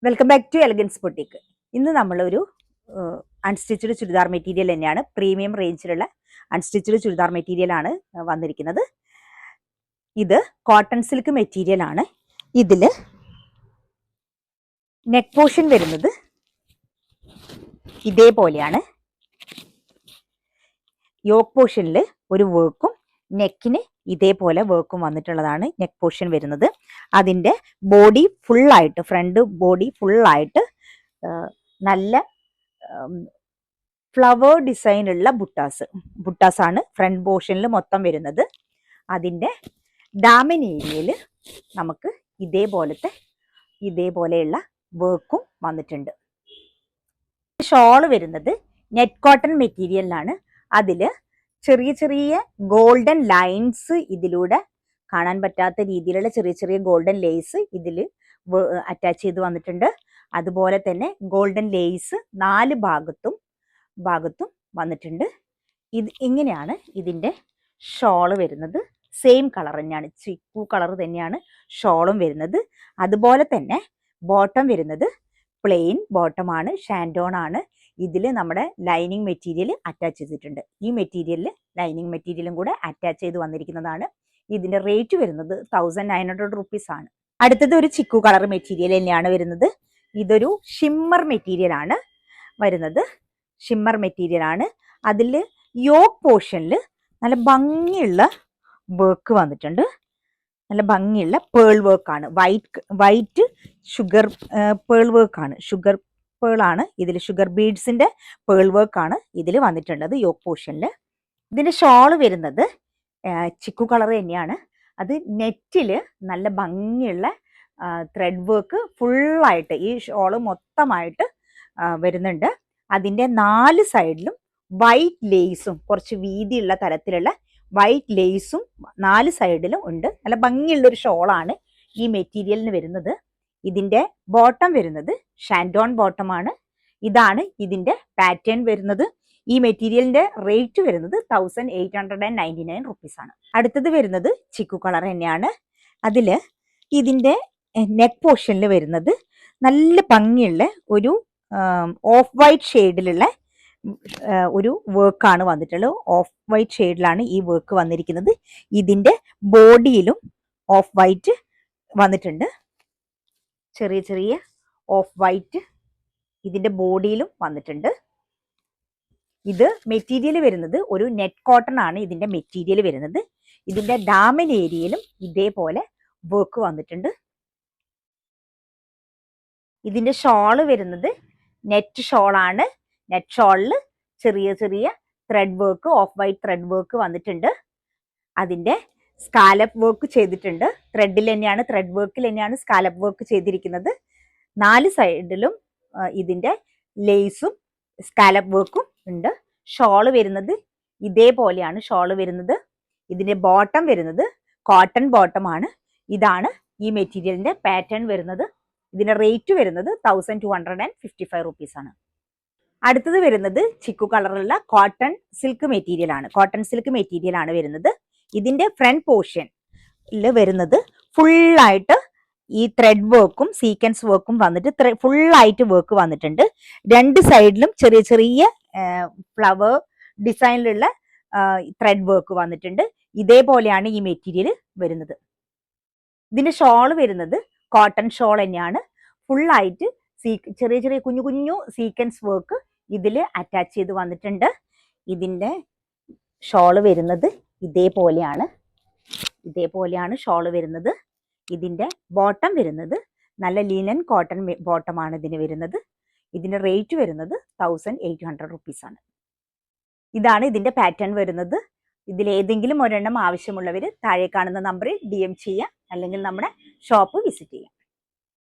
Welcome back to elegance boutique. ഇന്ന് നമ്മളൊരു unstitched churidar material തന്നെയാണ്, പ്രീമിയം റേഞ്ചിലുള്ള അൺസ്റ്റിച്ചഡ് ചുരിദാർ മെറ്റീരിയൽ ആണ് വന്നിരിക്കുന്നത്. ഇത് കോട്ടൺ സിൽക്ക് മെറ്റീരിയൽ ആണ്. ഇതിൽ നെക്ക് പോർഷൻ വരുന്നത് ഇതേപോലെയാണ്. യോക്ക് പോർഷനിൽ ഒരു വർക്കും നെക്കിന് ഇതേപോലെ വർക്കും വന്നിട്ടുള്ളതാണ് നെക്ക് പോർഷൻ വരുന്നത്. അതിൻ്റെ ബോഡി ഫുള്ളായിട്ട്, ഫ്രണ്ട് ബോഡി ഫുള്ളായിട്ട് നല്ല ഫ്ലവർ ഡിസൈനുള്ള ബുട്ടാസാണ് ഫ്രണ്ട് പോർഷനിൽ മൊത്തം വരുന്നത്. അതിൻ്റെ ഡാമൻ ഏരിയയിൽ നമുക്ക് ഇതേപോലെയുള്ള വർക്കും വന്നിട്ടുണ്ട്. ഷോള് വരുന്നത് നെറ്റ് കോട്ടൺ മെറ്റീരിയലിലാണ്. അതിൽ ചെറിയ ചെറിയ ഗോൾഡൻ ലൈൻസ് ഇതിലൂടെ കാണാൻ പറ്റാത്ത രീതിയിലുള്ള ചെറിയ ചെറിയ ഗോൾഡൻ ലേസ് ഇതിൽ അറ്റാച്ച് ചെയ്ത് വന്നിട്ടുണ്ട്. അതുപോലെ തന്നെ ഗോൾഡൻ ലേസ് 4 ഭാഗത്തും വന്നിട്ടുണ്ട്. ഇങ്ങനെയാണ് ഇതിൻ്റെ ഷോള് വരുന്നത്. സെയിം കളർ തന്നെയാണ്, ചിക്കു കളർ തന്നെയാണ് ഷോളും വരുന്നത്. അതുപോലെ തന്നെ ബോട്ടം വരുന്നത് പ്ലെയിൻ ബോട്ടമാണ്, ഷാൻഡോൺ ആണ്. ഇതിൽ നമ്മുടെ ലൈനിങ് മെറ്റീരിയൽ അറ്റാച്ച് ചെയ്തിട്ടുണ്ട്. ഈ മെറ്റീരിയലിൽ ലൈനിങ് മെറ്റീരിയലും കൂടെ അറ്റാച്ച് ചെയ്ത് വന്നിരിക്കുന്നതാണ്. ഇതിന്റെ റേറ്റ് വരുന്നത് 1900 റുപ്പീസ് ആണ്. അടുത്തത് ഒരു ചിക്കു കളർ മെറ്റീരിയൽ തന്നെയാണ് വരുന്നത്. ഇതൊരു ഷിമ്മർ മെറ്റീരിയൽ ആണ് വരുന്നത്. ഷിമ്മർ മെറ്റീരിയൽ ആണ്. അതിൽ യോക്ക് പോർഷനിൽ നല്ല ഭംഗിയുള്ള വർക്ക് വന്നിട്ടുണ്ട്. നല്ല ഭംഗിയുള്ള പേൾ വർക്കാണ്. വൈറ്റ് ഷുഗർ പേൾ വർക്കാണ്. ഷുഗർ പേളാണ് ഇതിൽ, ഷുഗർ ബീഡ്സിന്റെ പേൾ വർക്കാണ് ഇതിൽ വന്നിട്ടുള്ളത് യോക്ക് പോർഷനിൽ. ഇതിന്റെ ഷോള് വരുന്നത് ചിക്കു കളർ തന്നെയാണ്. അത് നെറ്റിൽ നല്ല ഭംഗിയുള്ള ത്രെഡ് വർക്ക് ഫുള്ളായിട്ട് ഈ ഷോള് മൊത്തമായിട്ട് വരുന്നുണ്ട്. അതിൻ്റെ 4 സൈഡിലും വൈറ്റ് ലേസും, കുറച്ച് വീതിയുള്ള തരത്തിലുള്ള വൈറ്റ് ലേസും 4 സൈഡിലും ഉണ്ട്. നല്ല ഭംഗിയുള്ളൊരു ഷോളാണ് ഈ മെറ്റീരിയലിന് വരുന്നത്. ഇതിൻ്റെ ബോട്ടം വരുന്നത് ഷാൻഡോൺ ബോട്ടമാണ്. ഇതാണ് ഇതിൻ്റെ പാറ്റേൺ വരുന്നത്. ഈ മെറ്റീരിയലിന്റെ റേറ്റ് വരുന്നത് 1899 റുപ്പീസ് ആണ്. അടുത്തത് വരുന്നത് ചിക്കു കളർ തന്നെയാണ്. അതിൽ ഇതിൻ്റെ നെക്ക് പോർഷനിൽ വരുന്നത് നല്ല ഭംഗിയുള്ള ഒരു ഓഫ് വൈറ്റ് ഷെയ്ഡിലുള്ള ഒരു വർക്കാണ് വന്നിട്ടുള്ളത്. ഓഫ് വൈറ്റ് ഷെയ്ഡിലാണ് ഈ വർക്ക് വന്നിരിക്കുന്നത്. ഇതിൻ്റെ ബോഡിയിലും ഓഫ് വൈറ്റ് വന്നിട്ടുണ്ട്. ചെറിയ ചെറിയ ഓഫ് വൈറ്റ് ഇതിൻ്റെ ബോഡിയിലും വന്നിട്ടുണ്ട്. ഇത് മെറ്റീരിയൽ വരുന്നത് ഒരു നെറ്റ് കോട്ടൺ ആണ്. ഇതിൻ്റെ മെറ്റീരിയൽ വരുന്നത്. ഇതിൻ്റെ ഡാമൻ ഏരിയയിലും ഇതേപോലെ വർക്ക് വന്നിട്ടുണ്ട്. ഇതിൻ്റെ ഷോള് വരുന്നത് നെറ്റ് ഷോളാണ്. നെറ്റ് ഷോളിൽ ചെറിയ ചെറിയ thread work, of white thread work വന്നിട്ടുണ്ട്. അതിൻ്റെ സ്കാലപ്പ് വർക്ക് ചെയ്തിട്ടുണ്ട്. ത്രെഡിൽ തന്നെയാണ്, ത്രെഡ് വർക്കിൽ തന്നെയാണ് സ്കാലപ്പ് വർക്ക് ചെയ്തിരിക്കുന്നത്. 4 സൈഡിലും ഇതിൻ്റെ ലേസും സ്കാലപ്പ് വർക്കും ഉണ്ട്. ഷോള് വരുന്നത് ഇതേപോലെയാണ് ഷോള് വരുന്നത്. ഇതിൻ്റെ ബോട്ടം വരുന്നത് കോട്ടൺ ബോട്ടമാണ്. ഇതാണ് ഈ മെറ്റീരിയലിൻ്റെ പാറ്റേൺ വരുന്നത്. ഇതിൻ്റെ റേറ്റ് വരുന്നത് 1255 റുപ്പീസ് ആണ്. അടുത്തത് വരുന്നത് ചിക്കു കളറുള്ള കോട്ടൺ സിൽക്ക് മെറ്റീരിയൽ ആണ്. കോട്ടൺ സിൽക്ക് മെറ്റീരിയൽ ആണ് വരുന്നത്. ഇതിൻ്റെ ഫ്രണ്ട് പോർഷനിൽ വരുന്നത് ഫുള്ളായിട്ട് ഈ ത്രെഡ് വർക്കും സീക്വൻസ് വർക്കും വന്നിട്ട് ഫുള്ളായിട്ട് വർക്ക് വന്നിട്ടുണ്ട്. 2 സൈഡിലും ചെറിയ ചെറിയ ഫ്ലവർ ഡിസൈനിലുള്ള ത്രെഡ് വർക്ക് വന്നിട്ടുണ്ട്. ഇതേപോലെയാണ് ഈ മെറ്റീരിയൽ വരുന്നത്. ഇതിന്റെ ഷോള് വരുന്നത് കോട്ടൺ ഷോൾ തന്നെയാണ്. ഫുള്ളായിട്ട് ചെറിയ ചെറിയ കുഞ്ഞു കുഞ്ഞു സീക്വൻസ് വർക്ക് ഇതിൽ അറ്റാച്ച് ചെയ്ത് വന്നിട്ടുണ്ട്. ഇതിൻ്റെ ഷോള് വരുന്നത് ഇതേപോലെയാണ് ഷോള് വരുന്നത്. ഇതിൻ്റെ ബോട്ടം വരുന്നത് നല്ല ലിനൻ കോട്ടൺ ബോട്ടമാണ് ഇതിന് വരുന്നത്. ഇതിൻ്റെ റേറ്റ് വരുന്നത് 1800 റുപ്പീസ് ആണ്. ഇതാണ് ഇതിൻ്റെ പാറ്റേൺ വരുന്നത്. ഇതിലേതെങ്കിലും ഒരെണ്ണം ആവശ്യമുള്ളവർ താഴെ കാണുന്ന നമ്പറിൽ DM ചെയ്യുക, അല്ലെങ്കിൽ നമ്മുടെ ഷോപ്പ് വിസിറ്റ് ചെയ്യുക.